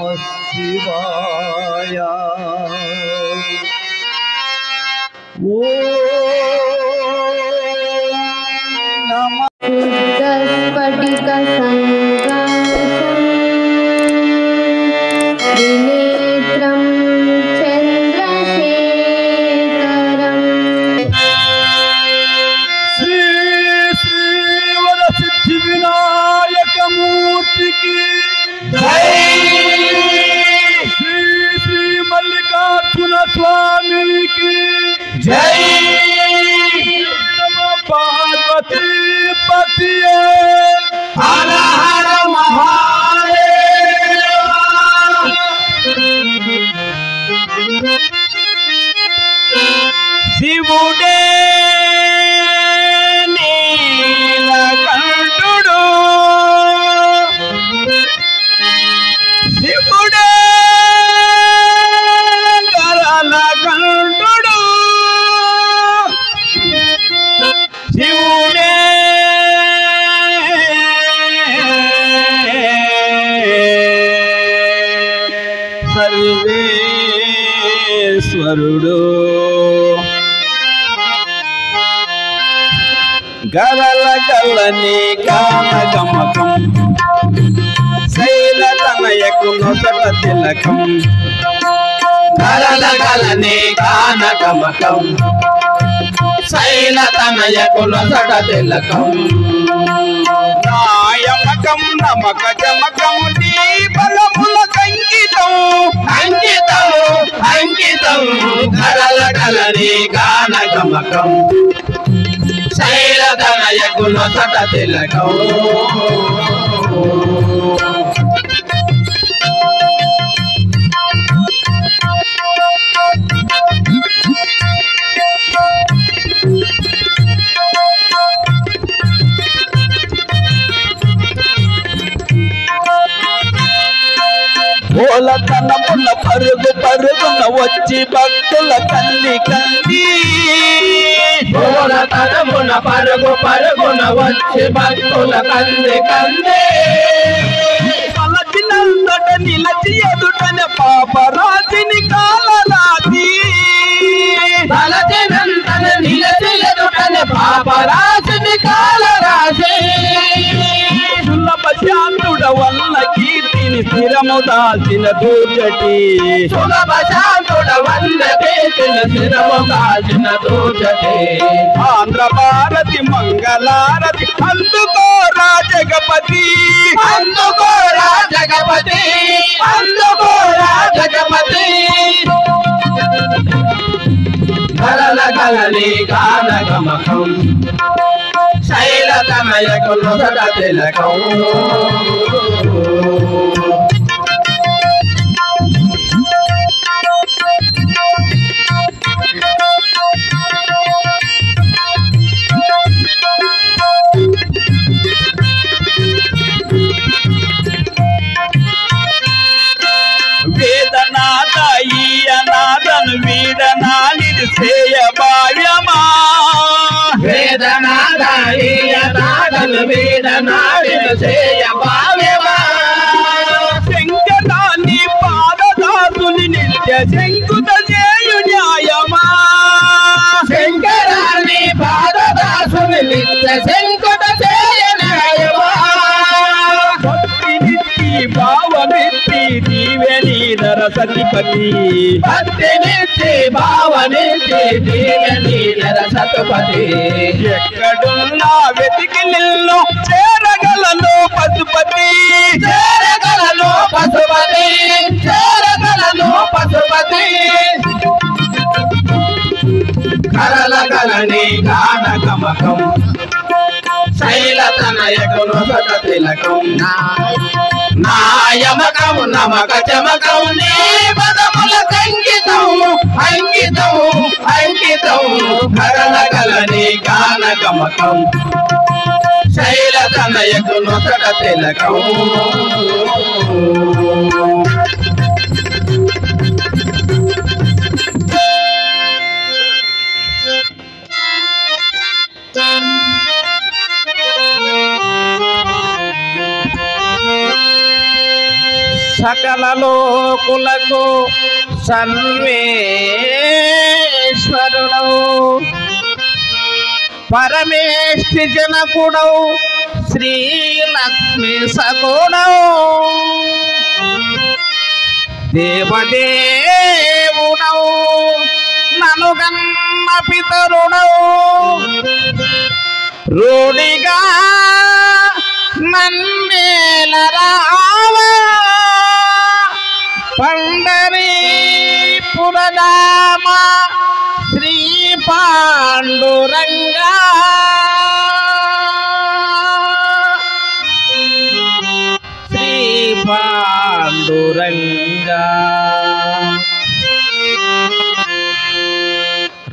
शिवाय ॐ नमः त्रिनेत्रं चन्द्रशेखरम् श्री वरसिद्धि विनायक मूर्ति की जय। श्री श्री मल्लिकार्जुन स्वामी की जय। पार्वती पति हर हर महादेव। शिवुडे नीलकंठुडु शिवुडे गरलकंठुडु शिवुडे सर्वेश्वरुडु गरल गल्लनी गानगमकं शैलतनयकु नొసట తిలకం गरल गल्लनी गानगमकं शैलतनयकु నొసట తిలకం నాయమకం నమక జమకం నీ బలముల కంకితం అంకితం అంకితం గరల గల్లని గానగమకం శైలతనయకు నొసట తిలకం భోలతనమున పరుగు పరుగున వచ్చి భక్తుల కన్ని కంది భోలతనమున పరుగు పరుగున వచ్చి భక్తుల కంది కంది పలచినంతట నిలచి ఎదుటనే పాపరాతిని కాలరాతి పలచినంతట నిలచి ఎదుటనే పాపరాతిని కాలరాతి సులభ శాంతుడ వల్ల కీర్తిని స్థిరము దాల్చిన దూచటి సులభ శాంతుడ వల్ల కీర్తిని స్థిరము దాల్చిన దూచటి ఆంధ్ర భారతి మంగళారతి అందుకో రాజగపతి అందుకో రాజగపతి అందుకో రాజగపతి గలల గలని గానగమకం శైలతనయకు నొసట తిలకం వేదనాథ ఈయనాథను వీడనాలిది సేయ భావ్యమా వేదనాథ ఈయనాథను వీడనాలిది సేయ భావ్యమా శంకరాన్ని పాదదాసుని నిత్య శంకుత చేయు న్యాయమా శంకరాన్ని పాదదాసుని నిత్య శంకుత చేయ న్యాయమా భావమిత్తి దీవెని నరసతిపతి భక్తినిత్తి భావనిత్తి దీవెని నరసతిపతి ఎక్కడున్నా వెతికి నిన్ను చేరగలను పశుపతి చేరగలను పశుపతి చేరగలను పశుపతి కరల గలని గానగమకం శైలతనయకు నొసట తిలకం నాయమకము నమక చమకం నీ పదముల కంకితం అంకితం అంకితం కరల గలని గానగమకం శైలతనయకు నొసట తిలకం సకల లోకులకు సర్వేశ్వరుడవు పరమేష్ఠి జనకుడవు శ్రీలక్ష్మి సగుణవు దేవదేవుడవు ననుగన్న పితరుడవు రూఢిగా నన్నేలరావా పండరీపురధామ శ్రీ పాండురంగా శ్రీ పాండురంగా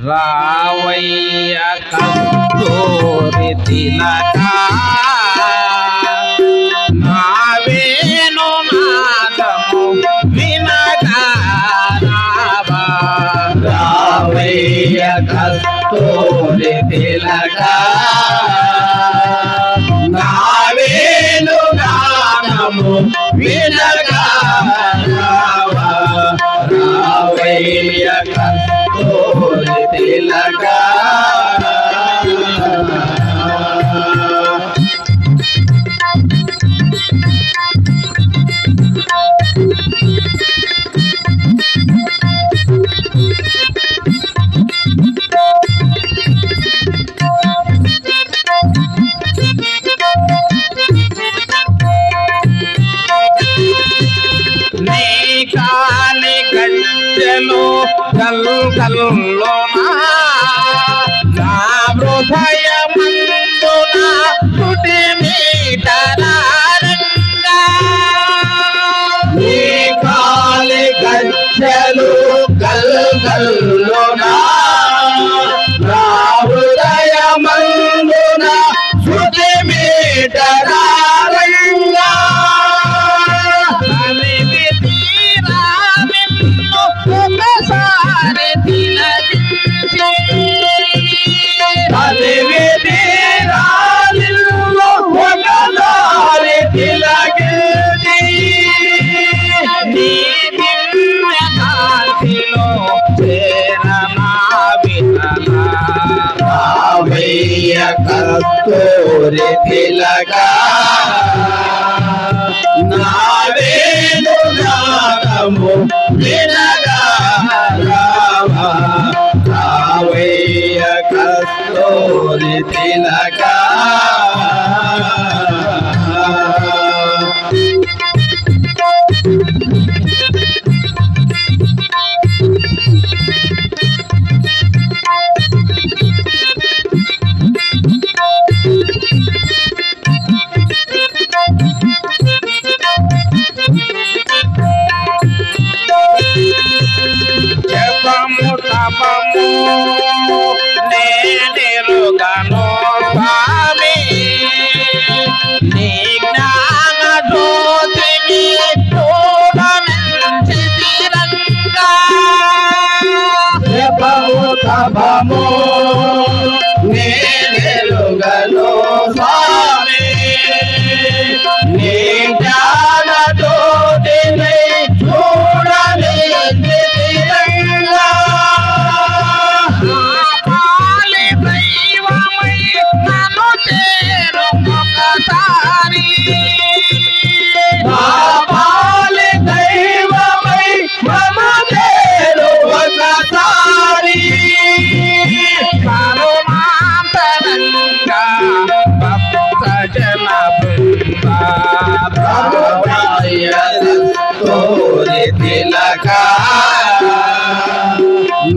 రావయ్య కస్తూరి తిలకా నావేను నాదము వినగా రావా రావయ్య కస్తూరి తిలకా నావేను నాదము వినగా రావా రావయ్య కస్తూరి తిలకా కాలి గజ్జలు గల్గల్లో నా హృదయమందున తుటి మీటరారంగా నీ కాలి గజ్జలు గల్గల్లో నా హృదయమందున తుటి మీటరారంగా కస్తూరి తిలకా నావేను నాదము వినగా రావా రావయ్య కస్తూరి తిలకా జపము తపము నేనెరుగను స్వామి నీ జ్ఞాన జ్యోతిని చూడనంచి తిరంగా జపము తపము నేనెరుగను స్వామి నీ జ్ఞాన జ్యోతిని చూడనంచి జన కస్తూరి తిలకా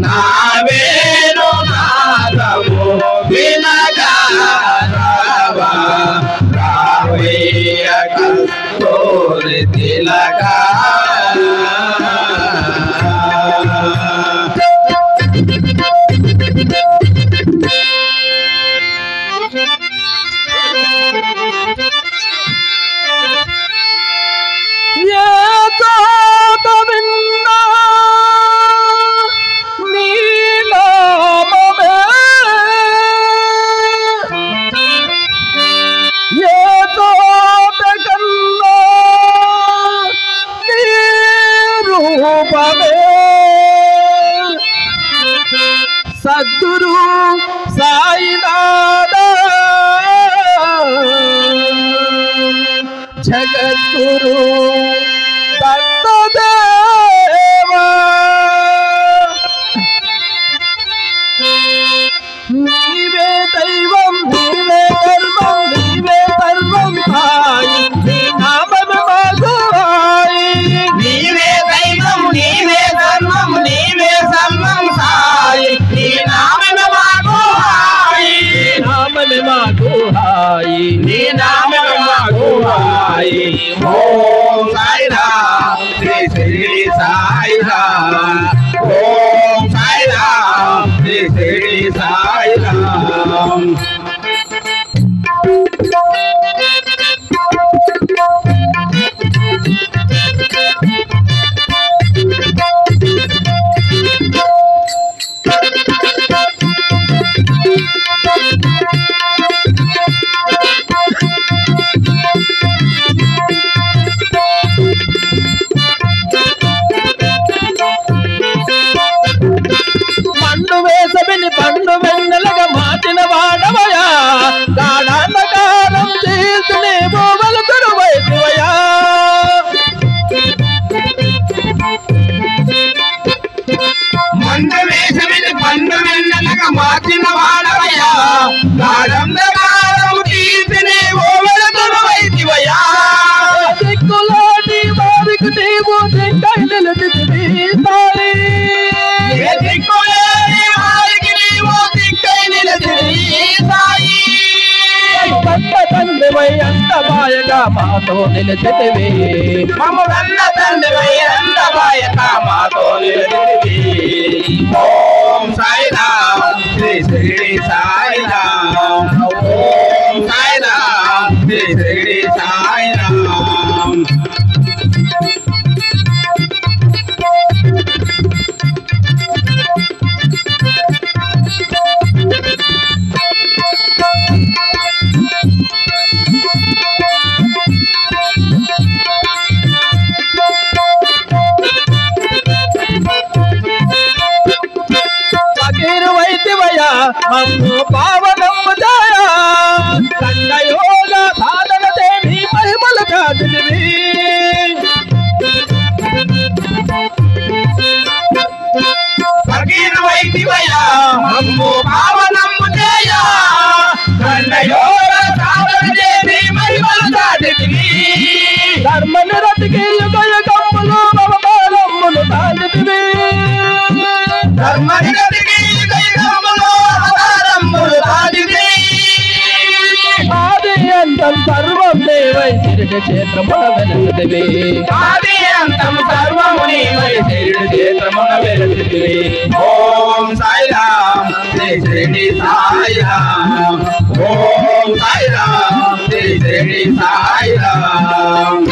నావేను నాదము వినగా రావా రావయ్య కస్తూరి తిలకా నీ జగద్గురు సాయినాథ జగద్గురు దత్తదేవా నీవే దైవం నీవే ధర్మం నీవే సర్వం సాయి నీ నామమే మాకు హాయి నీవే దైవం నీవే ధర్మం నీవే సర్వం సాయి నీ నామమే మాకు హాయి నామమే మాకు హాయి నీ నామమే మాకు హాయి ఓం సాయిరామ్ శ్రీ శిరిడి సాయిరామ్ ఓం సాయిరామ్ శ్రీ శిరిడి సాయిరామ్ పండు వేసవిని పండు వెన్నెలగా మార్చిన వాడవయా గాఢాంధకారం తీర్చి నీవు వెలుతురు వైపువయా మండు వేసవిని పండు వెన్నెలగా మార్చిన వాడవయ్యా గాఢంధకారం తీర్చినే ఓ వెలుతురు వైదివయ్యా దిక్కులోని వారికి నీవు దిక్కై నిలిచితివి సాయి ఏ దిక్కులేని వారికి నీవు దిక్కై నిలిచితివి సాయి కన్న తండ్రివై అంత మాయగా మాతో నిలిచితివి మమ్ములన్న తండ్రివై అంత మాయగా మాతో నిలిచితివి ఓం సాయిరామ్ శ్రీ శిరిడి సాయిరామ్ ఓం సాయిరామ్ శ్రీ శిరిడి సాయిరామ్ ఫకీరు వైతివయా మమ్ము పావనమ్ము జాయా కండయోగ సాధన దేవి మహిమలు కాదివి ఫకీరు వైదివయ్యా మమ్ము పావనమ్ము చేయా దండయోగ సాధన చేసి మహిమలు దాటితివి ధర్మ నిరతికి యుగ యుగములు అవతారములు దాటితివి ధర్మ నిరతికి దైవములో అవతారములు దాటితివి ఆది అంతం సర్వం దేవై సిరిడి క్షేత్రమున వెలసితివి ఆది అంతం సర్వము నీవై శిరిడి క్షేత్రమున వెలసితివి ఓం సాయిరామ్ శ్రీ శిరిడి సాయిరామ్ ఓం సాయిరామ్ శ్రీ శిరిడి సాయిరామ్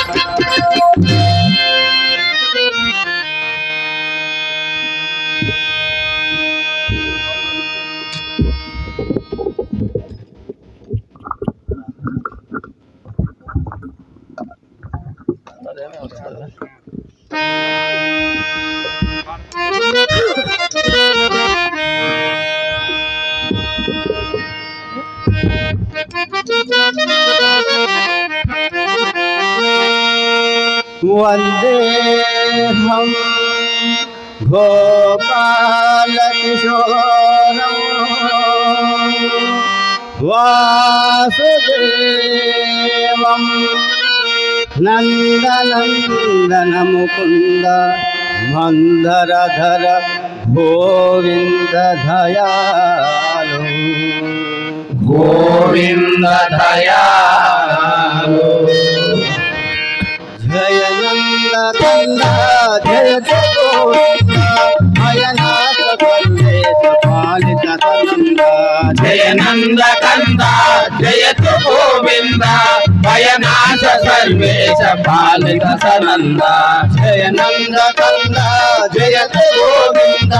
వందేహం గోపాలకిశోరం వాసుదేవం నందనందన ముకుంద మందరధర గోవింద దయాళు గోవింద దయాళు జయ నంద కంద జయ గోవింద భయనాథ సందేశ పాలిత నంద జయ నంద కంద జయతు గోవింద భయనాశ సర్వేశ పాలిత సనంద జయ నంద కంద జయతు గోవింద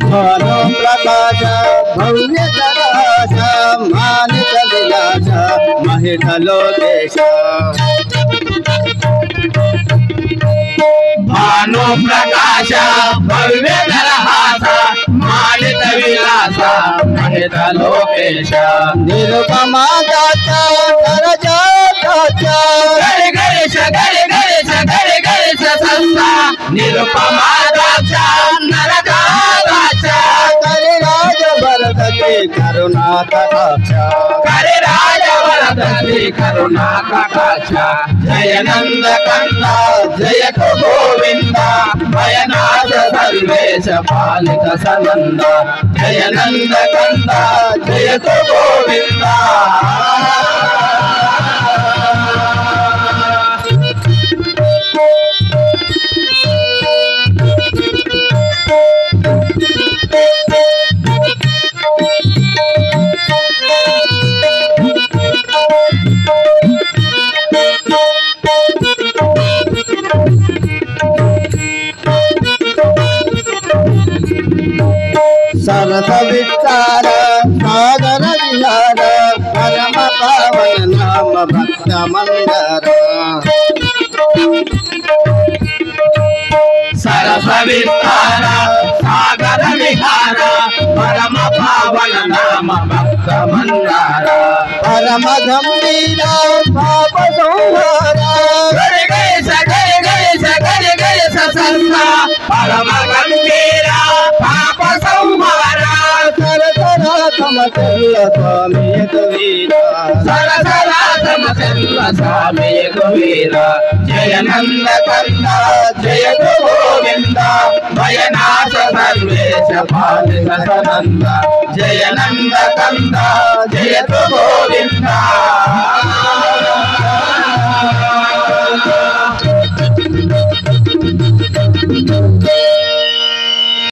భాను ప్రకాశ భవ్య తరాశ మానిత విలాస మహిత లోకేశ భాను ప్రకాశ భవ్య తరహాస మానిత విలాస మహిత లోకేశ నిరుపమా దాత నరజాత గరి గరిష గరి గరిష గరి గరిష సంస్థ నిరుపమా దాత నరజాత కరి రాజ వరదతి కరుణా కటాక్ష కరి రాజ వరదతి కరుణా కటాక్ష జయ నంద కంద జయ గోవింద భయనాశ సర్వేశ పాలిత సనంద జయ నంద కంద జయ గోవింద सरस विचार सागर विहार परम पावन नाम भक्त मंदर सरस विचार सागर विहार परम पावन नाम भक्त मंदर परम गंभीर पाप संहार गरे गरे संसा परम गंभीर पाप संहार सरसरा समचल स्वामी कबीर सरसरा समचल स्वामी कबीर जय नंद कंद जय गोविंद भयनाश सर्वेश पालित सनंद जय नंद कंद जय गोविंद